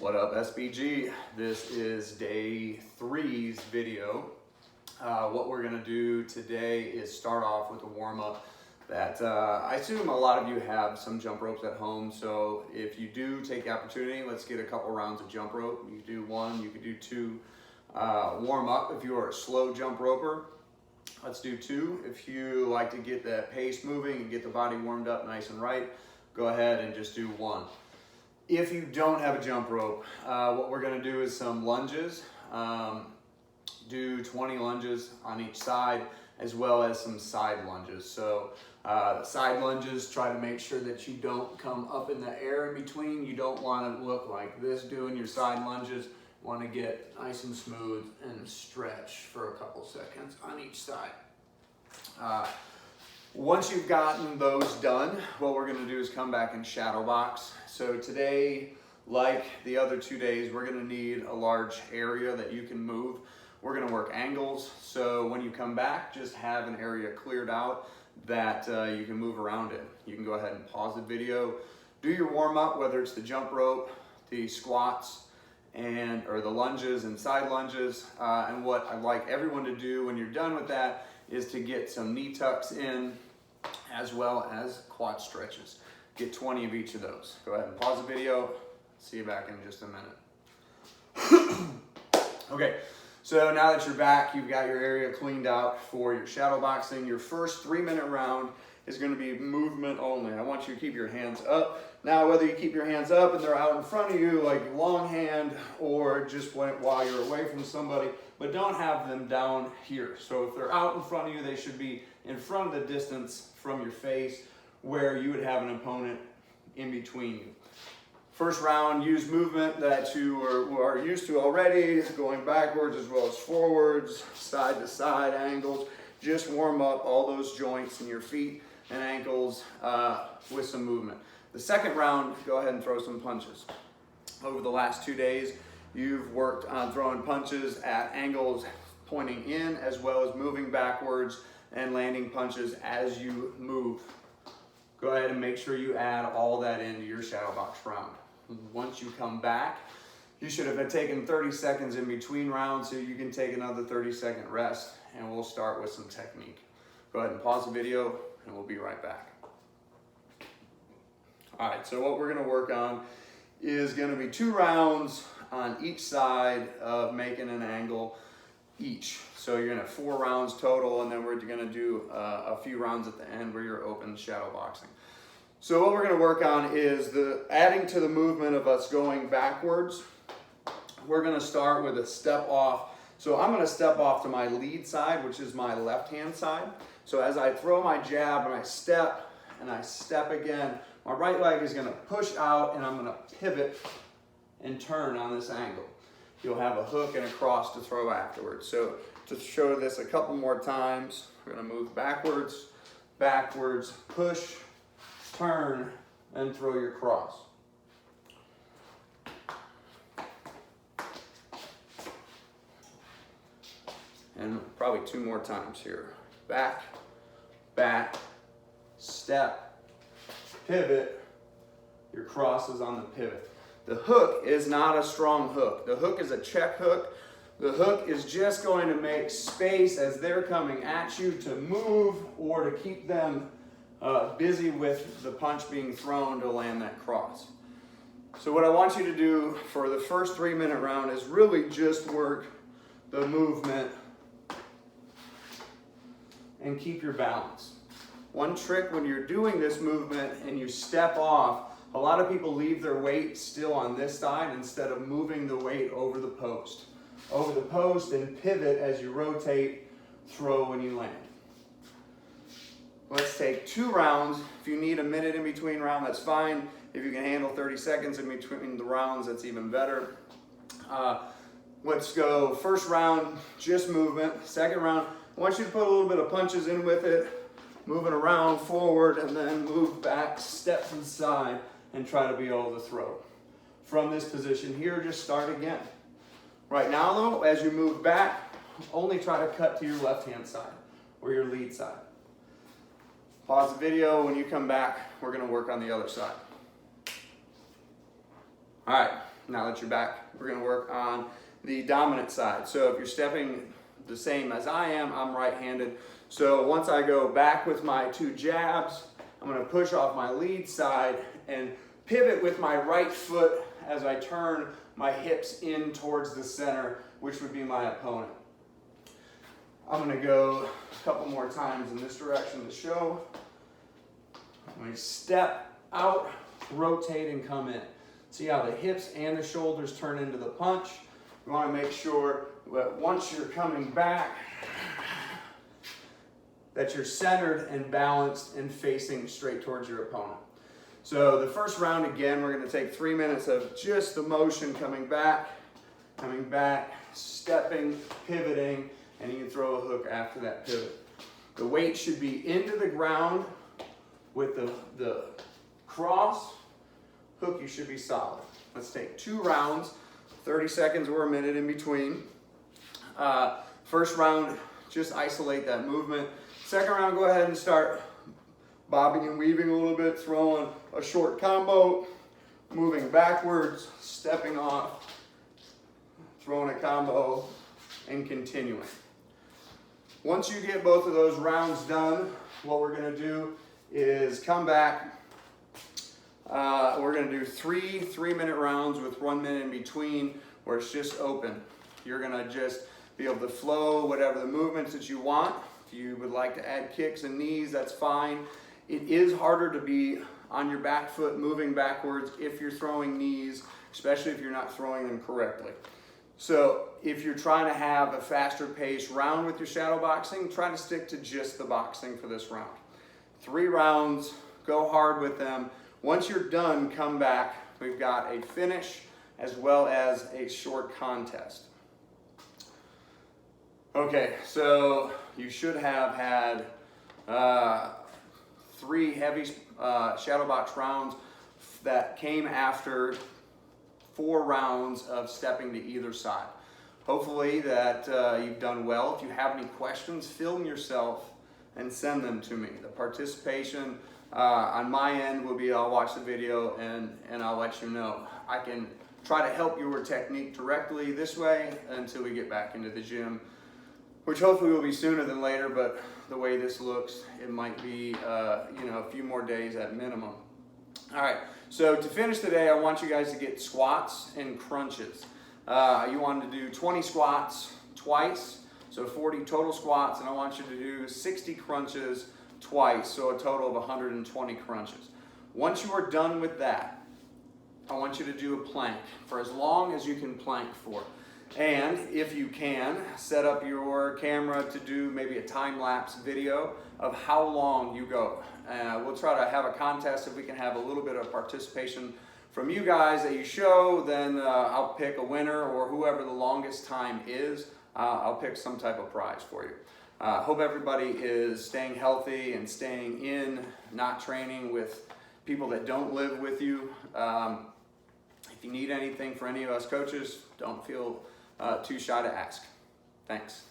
What up, SBG? This is day 3's video. What we're gonna do today is start off with a warm-up that I assume a lot of you have some jump ropes at home. So if you do take the opportunity, let's get a couple rounds of jump rope. You can do 1, you can do 2. Warm up if you are a slow jump roper. Let's do 2. If you like to get that pace moving and get the body warmed up nice and right, go ahead and just do 1. If you don't have a jump rope, what we're going to do is some lunges. Do 20 lunges on each side, as well as some side lunges. So the side lunges, try to make sure that you don't come up in the air in between. You don't want to look like this doing your side lunges. You want to get nice and smooth and stretch for a couple seconds on each side. Once you've gotten those done, what we're going to do is come back and shadow box. So today, like the other 2 days, we're going to need a large area that you can move. We're going to work angles. So when you come back, just have an area cleared out that you can move around in. You can go ahead and pause the video, do your warm up, whether it's the jump rope, the squats, or the lunges and side lunges. And what I'd like everyone to do when you're done with that is to get some knee tucks in, as well as quad stretches. Get 20 of each of those. Go ahead and pause the video. See you back in just a minute. Okay, so now that you're back, you've got your area cleaned out for your shadow boxing. Your first 3-minute round is going to be movement only. I want you to keep your hands up. Now, whether you keep your hands up and they're out in front of you, like long hand, or just while you're away from somebody, but don't have them down here. So if they're out in front of you, they should be in front of the distance from your face, where you would have an opponent in between you. First round, use movement that you are used to already, going backwards as well as forwards, side to side angles. Just warm up all those joints in your feet and ankles with some movement. The second round, go ahead and throw some punches. Over the last 2 days, you've worked on throwing punches at angles pointing in, as well as moving backwards and landing punches as you move. Go ahead and make sure you add all that into your shadow box round. Once you come back, you should have taken 30 seconds in between rounds, so you can take another 30-second rest, and we'll start with some technique. Go ahead and pause the video, and we'll be right back. All right, so what we're gonna work on is gonna be 2 rounds on each side of making an angle each. So you're gonna have 4 rounds total, and then we're gonna do a few rounds at the end where you're open shadow boxing. So what we're gonna work on is adding to the movement of us going backwards. We're gonna start with a step off. So I'm gonna step off to my lead side, which is my left-hand side. So as I throw my jab and I step again, my right leg is gonna push out, and I'm gonna pivot and turn on this angle. You'll have a hook and a cross to throw afterwards. So to show this a couple more times, we're gonna move backwards, backwards, push, turn, and throw your cross. And probably 2 more times here. Back, back, step, pivot, your cross is on the pivot. The hook is not a strong hook. The hook is a check hook. The hook is just going to make space as they're coming at you to move, or to keep them busy with the punch being thrown to land that cross. So what I want you to do for the first 3-minute round is really just work the movement and keep your balance. One trick when you're doing this movement and you step off, a lot of people leave their weight still on this side instead of moving the weight over the post. Over the post, and pivot as you rotate, throw when you land. Let's take 2 rounds. If you need a minute in between round, that's fine. If you can handle 30 seconds in between the rounds, that's even better. Let's go first round, just movement. Second round, I want you to put a little bit of punches in with it, moving around forward, and then move back, step to the side, and try to be able to throw. From this position here, just start again. Right now though, as you move back, only try to cut to your left-hand side, or your lead side. Pause the video. When you come back, we're gonna work on the other side. All right, Now that you're back, we're gonna work on the dominant side. So if you're stepping the same as I am, I'm right-handed. So once I go back with my 2 jabs, I'm gonna push off my lead side and pivot with my right foot as I turn my hips in towards the center, which would be my opponent. I'm gonna go a couple more times in this direction to show. I'm gonna step out, rotate, and come in. See how the hips and the shoulders turn into the punch. You wanna make sure that once you're coming back, that you're centered and balanced and facing straight towards your opponent. So the first round, again, we're gonna take 3 minutes of just the motion coming back, stepping, pivoting, and you can throw a hook after that pivot. The weight should be into the ground with the cross. Hook, you should be solid. Let's take 2 rounds, 30 seconds or a minute in between. First round, just isolate that movement. Second round, go ahead and start bobbing and weaving a little bit, throwing a short combo, moving backwards, stepping off, throwing a combo, and continuing. Once you get both of those rounds done, what we're gonna do is come back. We're gonna do 3 3-minute rounds with 1 minute in between where it's just open. You're gonna just be able to flow whatever the movements that you want. If you would like to add kicks and knees, that's fine. It is harder to be on your back foot moving backwards if you're throwing knees, especially if you're not throwing them correctly. So if you're trying to have a faster pace round with your shadow boxing, try to stick to just the boxing for this round. 3 rounds, go hard with them. Once you're done, come back. We've got a finish as well as a short contest. Okay, so you should have had 3 heavy shadow box rounds that came after 4 rounds of stepping to either side. Hopefully that you've done well. If you have any questions, film yourself and send them to me. The participation on my end will be I'll watch the video and I'll let you know. I can try to help your technique directly this way until we get back into the gym, which hopefully will be sooner than later, but the way this looks, it might be a few more days at minimum. All right, so to finish today, I want you guys to get squats and crunches. You want to do 20 squats twice, so 40 total squats, and I want you to do 60 crunches twice, so a total of 120 crunches. Once you are done with that, I want you to do a plank for as long as you can plank for. And if you can, set up your camera to do maybe a time-lapse video of how long you go. We'll try to have a contest. If we can have a little bit of participation from you guys that you show, then I'll pick a winner, or whoever the longest time is, I'll pick some type of prize for you. Hope everybody is staying healthy and staying in, not training with people that don't live with you. If you need anything for any of us coaches, don't feel too shy to ask. Thanks.